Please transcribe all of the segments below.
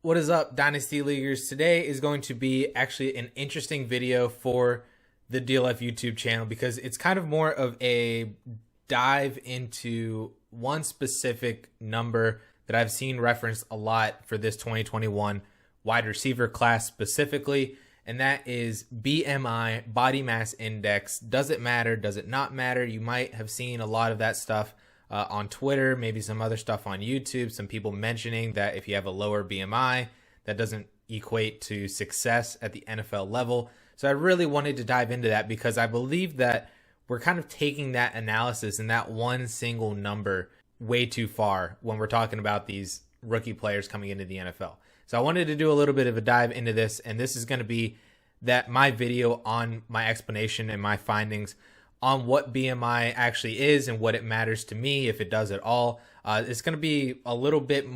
What is up, Dynasty Leaguers? Today is going to be actually an interesting video for the DLF YouTube channel because it's kind of more of a dive into one specific number that I've seen referenced a lot for this 2021 wide receiver class specifically, and that is BMI, Body Mass Index. Does it matter? Does it not matter? You might have seen a lot of that stuff on Twitter, maybe some other stuff on YouTube, some people mentioning that if you have a lower BMI, that doesn't equate to success at the NFL level. So I really wanted to dive into that because I believe that we're kind of taking that analysis and that one single number way too far when we're talking about these rookie players coming into the NFL. So I wanted to do a little bit of a dive into this, and this is going to be my video on my explanation and my findings on what BMI actually is and what it matters to me, if it does at all. It's going to be a little bit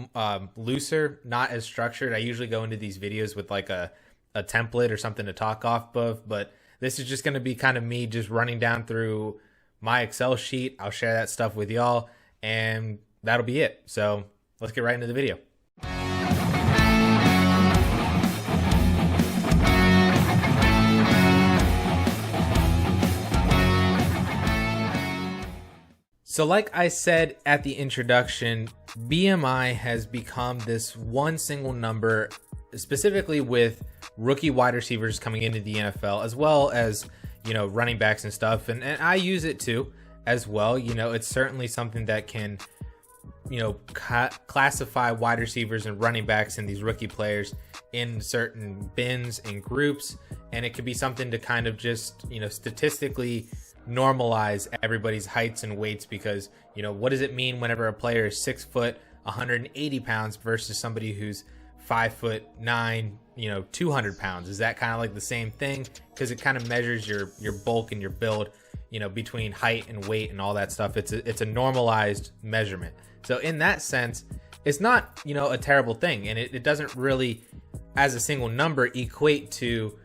looser, not as structured. I usually go into these videos with like a template or something to talk off of, but this is just going to be kind of me just running down through my Excel sheet. I'll share that stuff with y'all, and that'll be it. So let's get right into the video. So like I said at the introduction, BMI has become this one single number, specifically with rookie wide receivers coming into the NFL, as well as, you know, running backs and stuff. And I use it too, as well. You know, it's certainly something that can, you know, classify wide receivers and running backs and these rookie players in certain bins and groups. And it could be something to kind of just, you know, statistically normalize everybody's heights and weights, because, you know, what does it mean whenever a player is 6 foot 180 pounds versus somebody who's 5'9", you know, 200 pounds? Is that kind of like the same thing? Because it kind of measures your bulk and your build, you know, between height and weight and all that stuff. It's a normalized measurement. So in that sense, it's not, you know, a terrible thing, and it doesn't really, as a single number, equate to,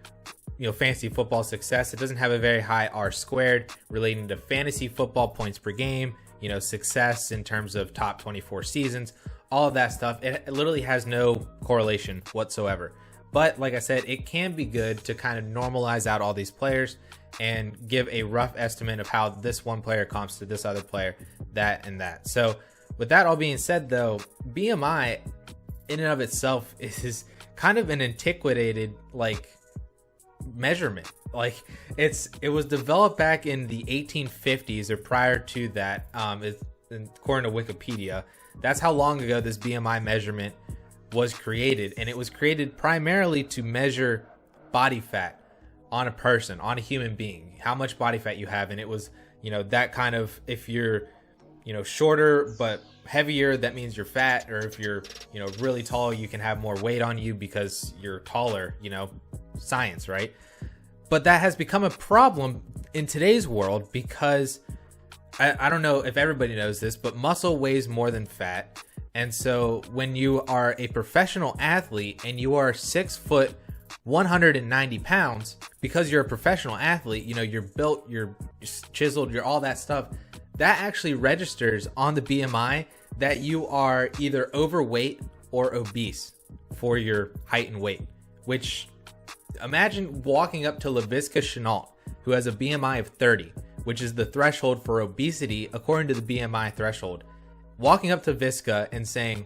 you know, fantasy football success. It doesn't have a very high R squared relating to fantasy football points per game, you know, success in terms of top 24 seasons, all of that stuff. It literally has no correlation whatsoever. But like I said, it can be good to kind of normalize out all these players and give a rough estimate of how this one player comps to this other player, that and that. So with that all being said, though, BMI in and of itself is kind of an antiquated, like, measurement. Like, it was developed back in the 1850s or prior to that, according to Wikipedia. That's how long ago this BMI measurement was created, and it was created primarily to measure body fat on a person, on a human being, how much body fat you have. And it was, you know, that kind of, if you're, you know, shorter but heavier, that means you're fat, or if you're, you know, really tall, you can have more weight on you because you're taller, you know, science, right? But that has become a problem in today's world because I don't know if everybody knows this, but muscle weighs more than fat. And so when you are a professional athlete and you are 6 foot 190 pounds, because you're a professional athlete, you know, you're built, you're chiseled, you're all that stuff, that actually registers on the BMI that you are either overweight or obese for your height and weight. Which, imagine walking up to LaVisca Chenault, who has a BMI of 30, which is the threshold for obesity according to the BMI threshold. Walking up to Visca and saying,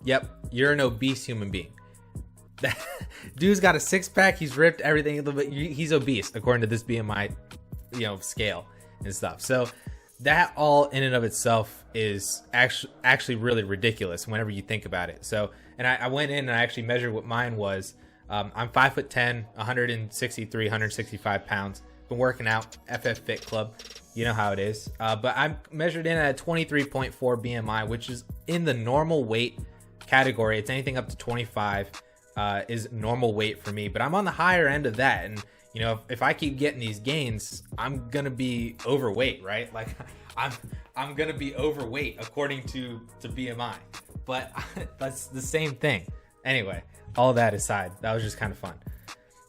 yep, you're an obese human being. Dude's got a six-pack, he's ripped, everything, but he's obese according to this BMI, you know, scale and stuff. So that all in and of itself is actually really ridiculous whenever you think about it. So, and I went in and I actually measured what mine was. I'm 5'10", 163, 165 pounds. Been working out, FF Fit Club, you know how it is. But I'm measured in at a 23.4 BMI, which is in the normal weight category. It's anything up to 25 is normal weight for me. But I'm on the higher end of that, and you know, if I keep getting these gains, I'm gonna be overweight, right? Like, I'm gonna be overweight according to BMI. But that's the same thing. Anyway, all that aside, that was just kind of fun.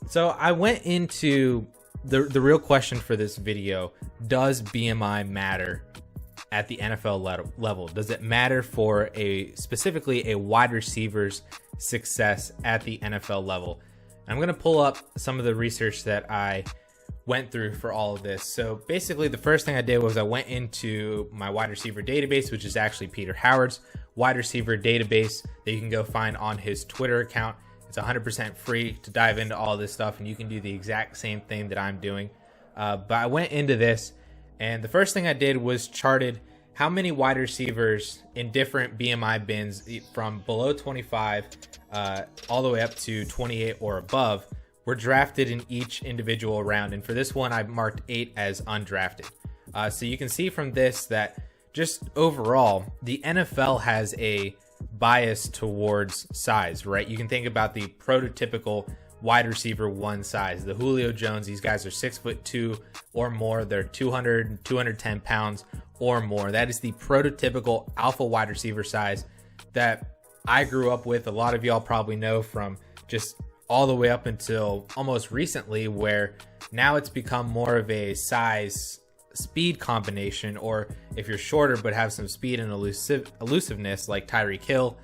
So I went into the real question for this video: does BMI matter at the NFL level? Does it matter for specifically a wide receiver's success at the NFL level? I'm going to pull up some of the research that I went through for all of this. So basically, the first thing I did was I went into my wide receiver database, which is actually Peter Howard's wide receiver database that you can go find on his Twitter account. It's 100% free to dive into all this stuff, and you can do the exact same thing that I'm doing. But I went into this, and the first thing I did was charted how many wide receivers in different BMI bins from below 25 all the way up to 28 or above were drafted in each individual round. And for this one, I marked 8 as undrafted. So you can see from this that just overall, the NFL has a bias towards size, right? You can think about the prototypical wide receiver one size. The Julio Jones, these guys are 6'2" or more. They're 200, 210 pounds or more. That is the prototypical alpha wide receiver size that I grew up with. A lot of y'all probably know from just all the way up until almost recently, where now it's become more of a size speed combination, or if you're shorter but have some speed and elusiveness like Tyreek Hill,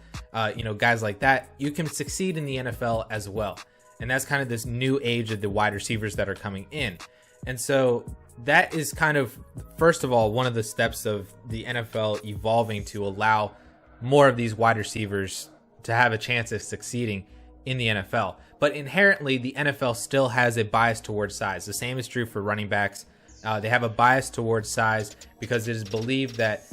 guys like that, you can succeed in the NFL as well. And that's kind of this new age of the wide receivers that are coming in. And so that is kind of, first of all, one of the steps of the NFL evolving to allow more of these wide receivers to have a chance of succeeding in the NFL. But inherently, the NFL still has a bias towards size. The same is true for running backs. They have a bias towards size because it is believed that,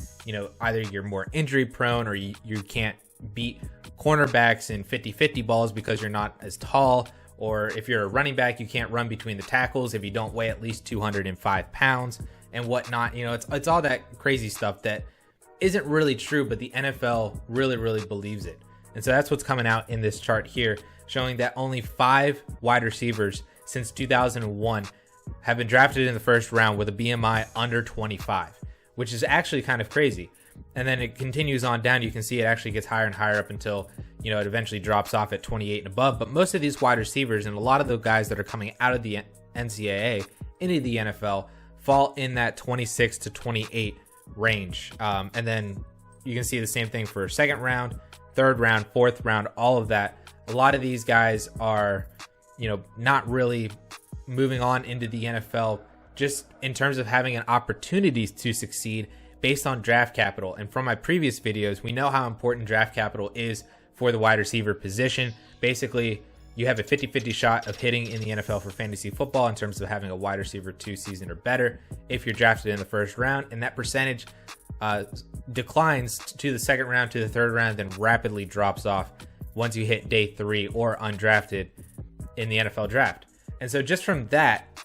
either you're more injury prone or you can't beat cornerbacks in 50-50 balls because you're not as tall. Or if you're a running back, you can't run between the tackles if you don't weigh at least 205 pounds and whatnot. It's all that crazy stuff that isn't really true, but the NFL really, really believes it. And so that's what's coming out in this chart here, showing that only 5 wide receivers since 2001 have been drafted in the first round with a BMI under 25, which is actually kind of crazy. And then it continues on down. You can see it actually gets higher and higher up until, it eventually drops off at 28 and above. But most of these wide receivers and a lot of the guys that are coming out of the NCAA into the NFL fall in that 26 to 28 range. And then you can see the same thing for second round, third round, fourth round, all of that. A lot of these guys are, not really moving on into the NFL just in terms of having an opportunity to succeed based on draft capital. And from my previous videos, we know how important draft capital is for the wide receiver position. Basically, you have a 50-50 shot of hitting in the NFL for fantasy football in terms of having a wide receiver 2 season or better if you're drafted in the first round. And that percentage declines to the second round, to the third round, then rapidly drops off once you hit day 3 or undrafted in the NFL draft. And so just from that,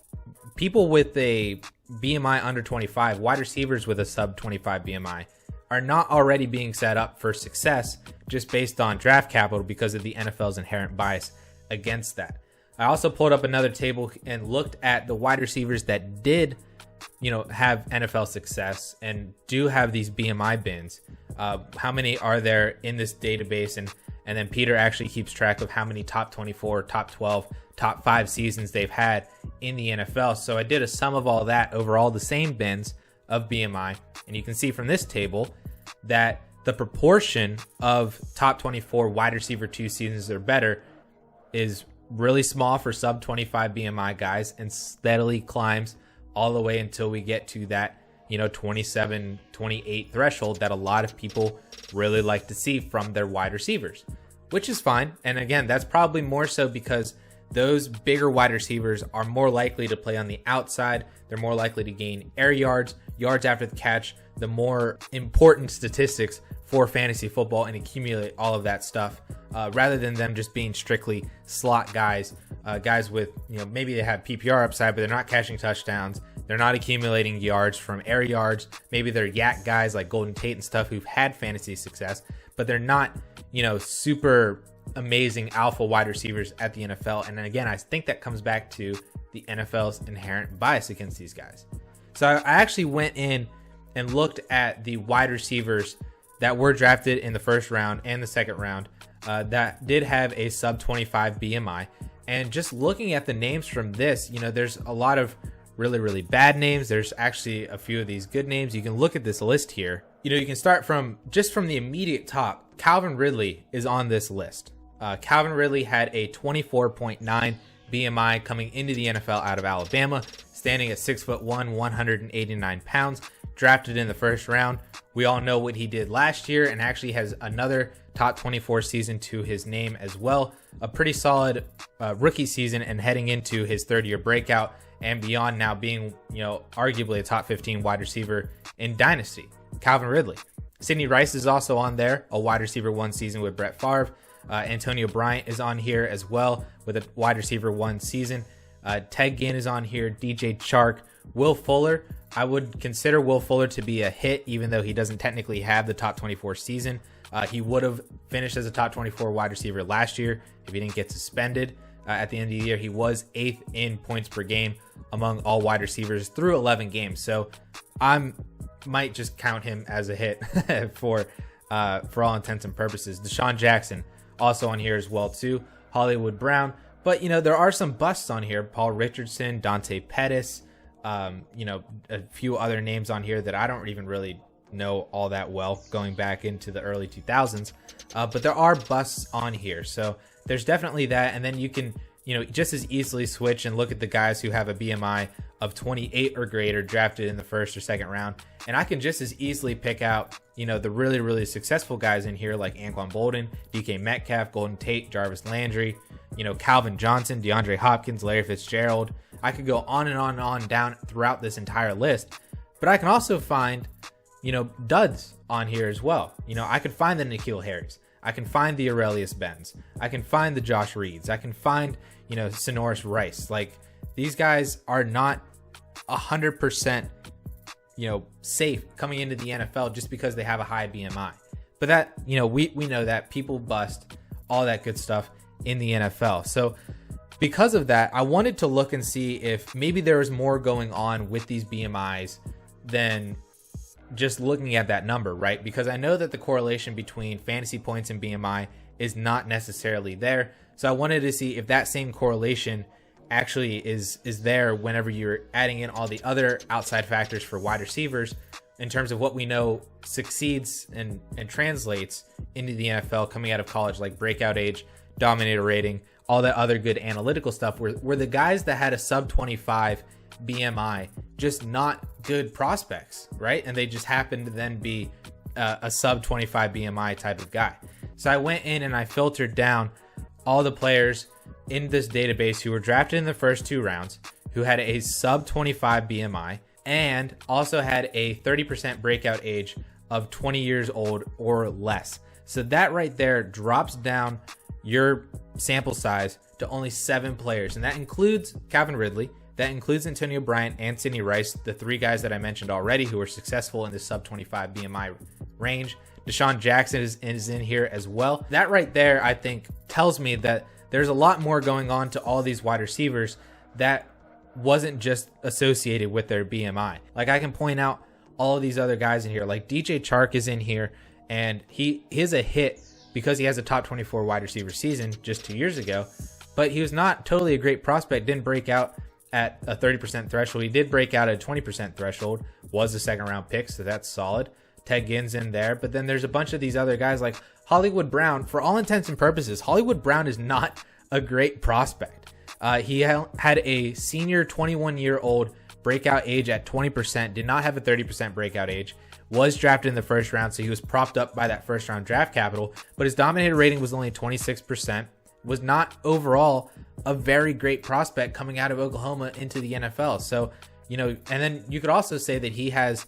people with a BMI under 25, wide receivers with a sub 25 BMI, are not already being set up for success just based on draft capital because of the NFL's inherent bias against that. I also pulled up another table and looked at the wide receivers that did, have NFL success and do have these BMI bins. How many are there in this database? And then Peter actually keeps track of how many top 24, top 12, top 5 seasons they've had in the NFL. So I did a sum of all that over all the same bins of BMI. And you can see from this table that the proportion of top 24 wide receiver 2 seasons or better is really small for sub 25 BMI guys and steadily climbs all the way until we get to that 27, 28 threshold that a lot of people really like to see from their wide receivers, which is fine. And again, that's probably more so because those bigger wide receivers are more likely to play on the outside. They're more likely to gain air yards, yards after the catch, the more important statistics for fantasy football, and accumulate all of that stuff rather than them just being strictly slot guys, guys with, maybe they have PPR upside, but they're not catching touchdowns. They're not accumulating yards from air yards. Maybe they're yak guys like Golden Tate and stuff who've had fantasy success, but they're not, super amazing alpha wide receivers at the NFL. And again, I think that comes back to the NFL's inherent bias against these guys. So I actually went in and looked at the wide receivers that were drafted in the first round and the second round that did have a sub 25 BMI. And just looking at the names from this, there's a lot of really, really bad names. There's actually a few of these good names. You can look at this list here. You can start from the immediate top. Calvin Ridley is on this list. Calvin Ridley had a 24.9 BMI coming into the NFL out of Alabama, standing at 6'1", 189 pounds, drafted in the first round. We all know what he did last year and actually has another top 24 season to his name as well. A pretty solid rookie season and heading into his third-year breakout and beyond, now being, arguably a top 15 wide receiver in Dynasty. Calvin Ridley. Sidney Rice is also on there, a wide receiver 1 season with Brett Favre. Antonio Bryant is on here as well with a wide receiver 1 season. Ted Ginn is on here, DJ Chark, Will Fuller. I would consider Will Fuller to be a hit, even though he doesn't technically have the top 24 season. He would have finished as a top 24 wide receiver last year if he didn't get suspended. At the end of the year, he was 8th in points per game among all wide receivers through 11 games. So I might just count him as a hit for all intents and purposes. Deshaun Jackson also on here as well too. Hollywood Brown. But, there are some busts on here. Paul Richardson, Dante Pettis, a few other names on here that I don't even really know all that well going back into the early 2000s. But there are busts on here. So there's definitely that. And then you can, just as easily switch and look at the guys who have a BMI of 28 or greater drafted in the first or second round. And I can just as easily pick out, the really, really successful guys in here like Anquan Bolden, DK Metcalf, Golden Tate, Jarvis Landry, Calvin Johnson, DeAndre Hopkins, Larry Fitzgerald. I could go on and on and on down throughout this entire list. But I can also find, duds on here as well. I could find the N'Keal Harris. I can find the Aurelius Benz. I can find the Josh Reeds. I can find, Sonoris Rice. Like, these guys are not 100%, safe coming into the NFL just because they have a high BMI. But that, we know that people bust, all that good stuff in the NFL. So because of that, I wanted to look and see if maybe there was more going on with these BMIs than just looking at that number, right? Because I know that the correlation between fantasy points and BMI is not necessarily there. So I wanted to see if that same correlation actually is there whenever you're adding in all the other outside factors for wide receivers in terms of what we know succeeds and translates into the NFL coming out of college, like breakout age, dominator rating, all that other good analytical stuff. Were the guys that had a sub 25 BMI just not good prospects, right? And they just happened to then be a sub 25 BMI type of guy. So I went in and I filtered down all the players in this database who were drafted in the first 2 rounds, who had a sub 25 BMI and also had a 30% breakout age of 20 years old or less. So that right there drops down your sample size to only 7 players. And that includes Calvin Ridley. That includes Antonio Bryant and Sidney Rice, the 3 guys that I mentioned already who were successful in the sub 25 BMI range. Deshaun Jackson is in here as well. That right there, I think, tells me that there's a lot more going on to all these wide receivers that wasn't just associated with their BMI. Like, I can point out all of these other guys in here. Like DJ Chark is in here, and he is a hit because he has a top 24 wide receiver season just 2 years ago. But he was not totally a great prospect. Didn't break out at a 30% threshold. He did break out at a 20% threshold. Was a second round pick, so that's solid. Ted Ginn's in there. But then there's a bunch of these other guys like Hollywood Brown. For all intents and purposes, Hollywood Brown is not a great prospect. He had a senior 21-year-old breakout age at 20%, did not have a 30% breakout age, was drafted in the first round, so he was propped up by that first round draft capital, but his dominator rating was only 26%, was not overall a very great prospect coming out of Oklahoma into the NFL. So, and then you could also say that he had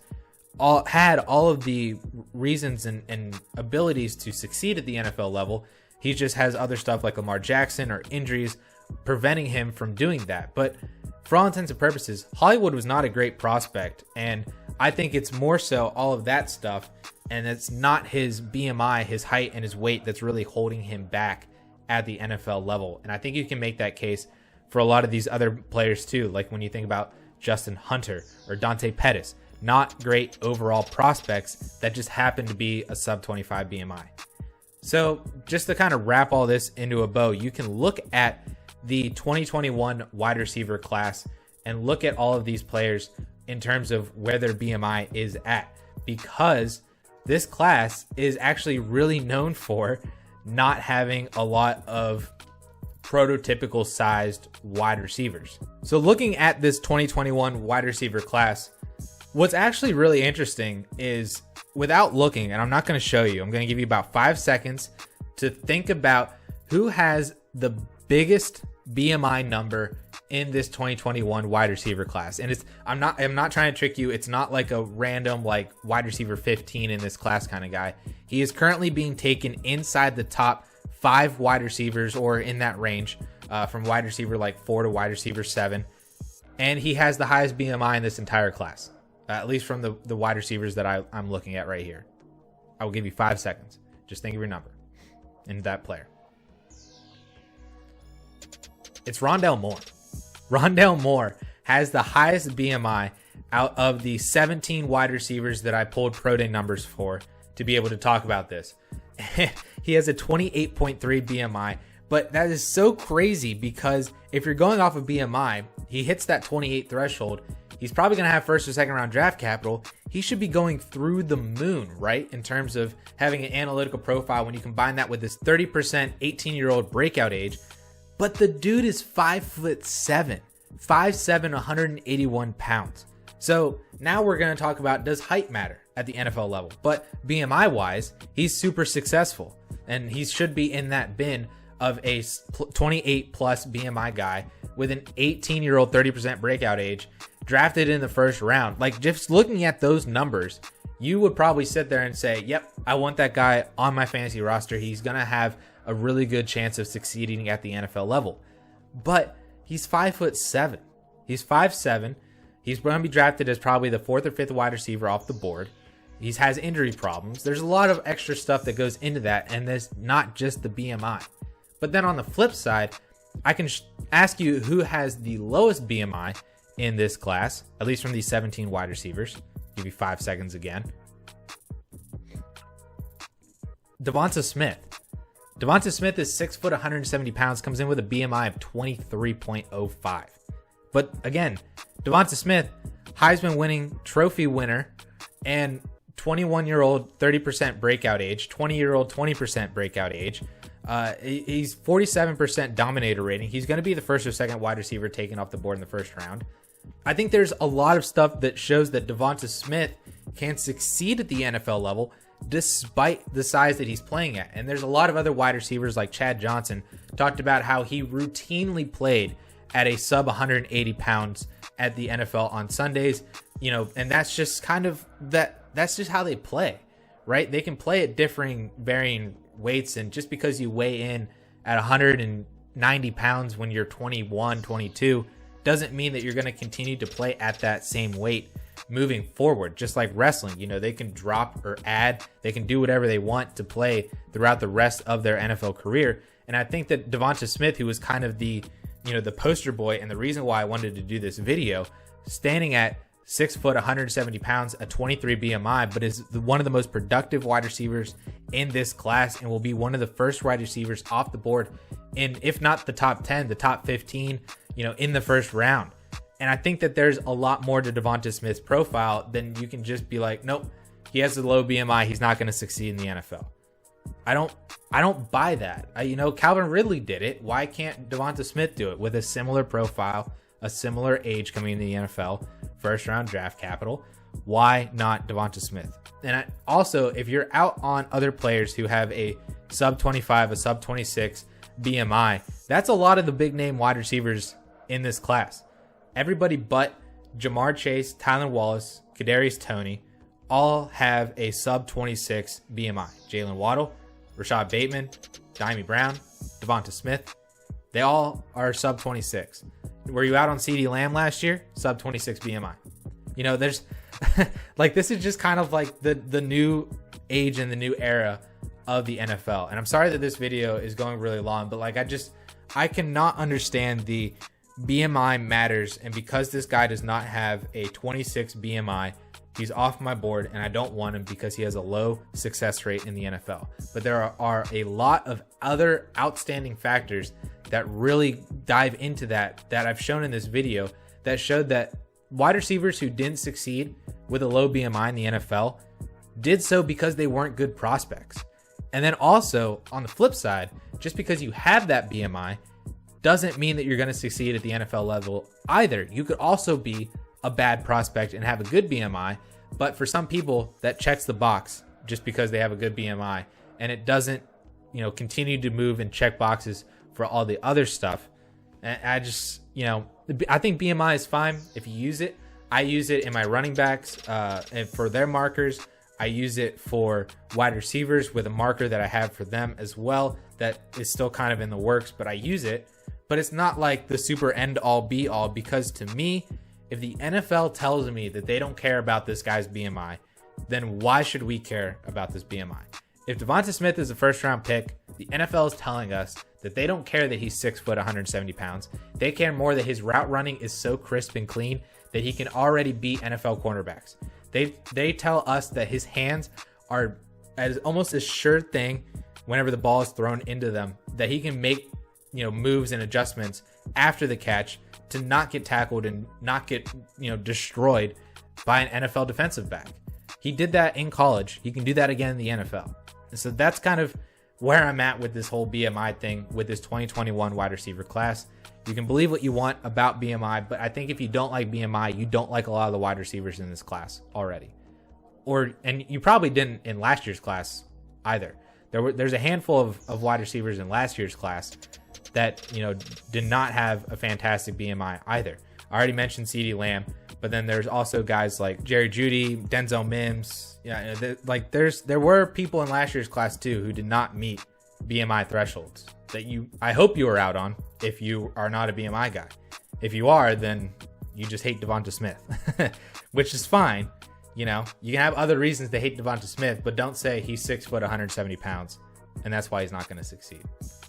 all of the reasons and abilities to succeed at the NFL level. He just has other stuff like Lamar Jackson or injuries preventing him from doing that. But for all intents and purposes, Hollywood was not a great prospect. And I think it's more so all of that stuff. And it's not his BMI, his height, and his weight that's really holding him back at the NFL level. And I think you can make that case for a lot of these other players too. Like when you think about Justin Hunter or Dante Pettis, not great overall prospects that just happen to be a sub 25 BMI. So just to kind of wrap all this into a bow, you can look at the 2021 wide receiver class and look at all of these players in terms of where their BMI is at, because this class is actually really known for not having a lot of prototypical sized wide receivers. So looking at this 2021 wide receiver class, what's actually really interesting is, without looking, and I'm not going to show you, I'm going to give you about 5 seconds to think about who has the biggest BMI number in this 2021 wide receiver class. And I'm not trying to trick you. It's not like a random like wide receiver 15 in this class kind of guy. He is currently being taken inside the top 5 wide receivers, or in that range, from wide receiver like 4 to wide receiver 7. And he has the highest BMI in this entire class, at least from the wide receivers that I'm looking at right here. I will give you 5 seconds. Just think of your number and that player. It's Rondale Moore. Rondale Moore has the highest BMI out of the 17 wide receivers that I pulled pro day numbers for to be able to talk about this. He has a 28.3 BMI, but that is so crazy because if you're going off of BMI, he hits that 28 threshold. He's probably going to have first or second round draft capital. He should be going through the moon, right? In terms of having an analytical profile when you combine that with this 30% 18-year-old breakout age. But the dude is 5'7", 5'7", 181 pounds. So now we're going to talk about, does height matter at the NFL level? But BMI wise, he's super successful, and he should be in that bin of a 28 plus BMI guy with an 18-year-old 30% breakout age, drafted in the first round. Like, just looking at those numbers, you would probably sit there and say, yep, I want that guy on my fantasy roster. He's going to have a really good chance of succeeding at the NFL level. But he's 5'7". He's 5'7". He's going to be drafted as probably the 4th or 5th wide receiver off the board. He has injury problems. There's a lot of extra stuff that goes into that, and there's not just the BMI. But then on the flip side, I can ask you who has the lowest BMI in this class, at least from these 17 wide receivers. Give you 5 seconds again. Devonta Smith. Devonta Smith is 6 foot, 170 pounds, comes in with a BMI of 23.05. But again, Devonta Smith, Heisman winning trophy winner, and 21-year-old 30% breakout age, 20-year-old 20% breakout age. He's 47% dominator rating. He's going to be the first or second wide receiver taken off the board in the first round. I think there's a lot of stuff that shows that Devonta Smith can succeed at the NFL level despite the size that he's playing at. And there's a lot of other wide receivers like Chad Johnson talked about how he routinely played at a sub 180 pounds at the NFL on Sundays, you know, and that's just kind of that's just how they play, right? They can play at varying weights, and just because you weigh in at 190 pounds when you're 21, 22 doesn't mean that you're going to continue to play at that same weight moving forward. Just like wrestling, you know, they can drop or add, they can do whatever they want to play throughout the rest of their NFL career. And I think that Devonta Smith, who was kind of the poster boy and the reason why I wanted to do this video, standing at 6 foot, 170 pounds, a 23 BMI, but is one of the most productive wide receivers in this class, and will be one of the first wide receivers off the board in, if not the top 10, the top 15, you know, in the first round. And I think that there's a lot more to Devonta Smith's profile than you can just be like, nope, he has a low BMI, he's not going to succeed in the NFL. I don't buy that. Calvin Ridley did it. Why can't Devonta Smith do it with a similar profile, a similar age coming into the NFL, first round draft capital? Why not Devonta Smith? And also, if you're out on other players who have a sub 25, a sub 26 BMI, that's a lot of the big name wide receivers in this class. Everybody but Jamar Chase, Tylan Wallace, Kadarius Toney all have a sub 26 BMI. Jalen Waddle, Rashad Bateman, Dimey Brown, Devonta Smith, they all are sub 26. Were you out on CeeDee Lamb last year? Sub 26 BMI. You know, there's like, this is just kind of like the new age and the new era of the NFL. And I'm sorry that this video is going really long, but like, I cannot understand the BMI matters. And because this guy does not have a 26 BMI, he's off my board, and I don't want him because he has a low success rate in the NFL. But there are a lot of other outstanding factors that really dive into that I've shown in this video that showed that wide receivers who didn't succeed with a low BMI in the NFL did so because they weren't good prospects. And then also on the flip side, just because you have that BMI doesn't mean that you're going to succeed at the NFL level either. You could also be a bad prospect and have a good BMI, but for some people that checks the box just because they have a good BMI, and it doesn't, continue to move and check boxes for all the other stuff. And I just, I think BMI is fine if you use it. I use it in my running backs and for their markers. I use it for wide receivers with a marker that I have for them as well that is still kind of in the works, but I use it. But it's not like the super end all be all, because to me, if the NFL tells me that they don't care about this guy's BMI, then why should we care about this BMI? If Devonta Smith is a first round pick, the NFL is telling us that they don't care that he's 6 foot, 170 pounds. They care more that his route running is so crisp and clean that he can already beat NFL cornerbacks. They tell us that his hands are almost a sure thing whenever the ball is thrown into them, that he can make moves and adjustments after the catch to not get tackled and not get destroyed by an NFL defensive back. He did that in college. He can do that again in the NFL. And so that's kind of where I'm at with this whole BMI thing with this 2021 wide receiver class. You can believe what you want about BMI, but I think if you don't like BMI, you don't like a lot of the wide receivers in this class already. And you probably didn't in last year's class either. There's a handful of wide receivers in last year's class that did not have a fantastic BMI either. I already mentioned CeeDee Lamb, but then there's also guys like Jerry Jeudy, Denzel Mims. There were people in last year's class too who did not meet BMI thresholds that I hope you are out on if you are not a BMI guy. If you are, then you just hate Devonta Smith, which is fine. You can have other reasons to hate Devonta Smith, but don't say he's 6 foot, 170 pounds, and that's why he's not going to succeed.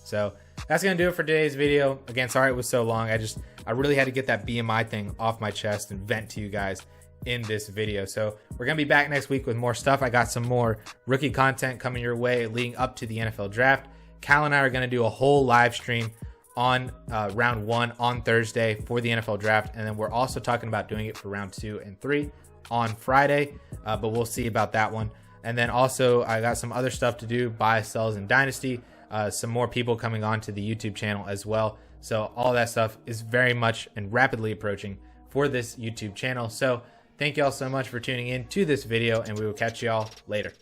So that's going to do it for today's video. Again, sorry it was so long. I really had to get that BMI thing off my chest and vent to you guys in this video. So we're going to be back next week with more stuff. I got some more rookie content coming your way leading up to the NFL draft. Cal and I are going to do a whole live stream on round 1 on Thursday for the NFL draft. And then we're also talking about doing it for round 2 and 3 on Friday, but we'll see about that one. And then also I got some other stuff to do, buy, sells, and Dynasty. Some more people coming on to the YouTube channel as well. So all that stuff is very much and rapidly approaching for this YouTube channel. So thank you all so much for tuning in to this video, and we will catch you all later.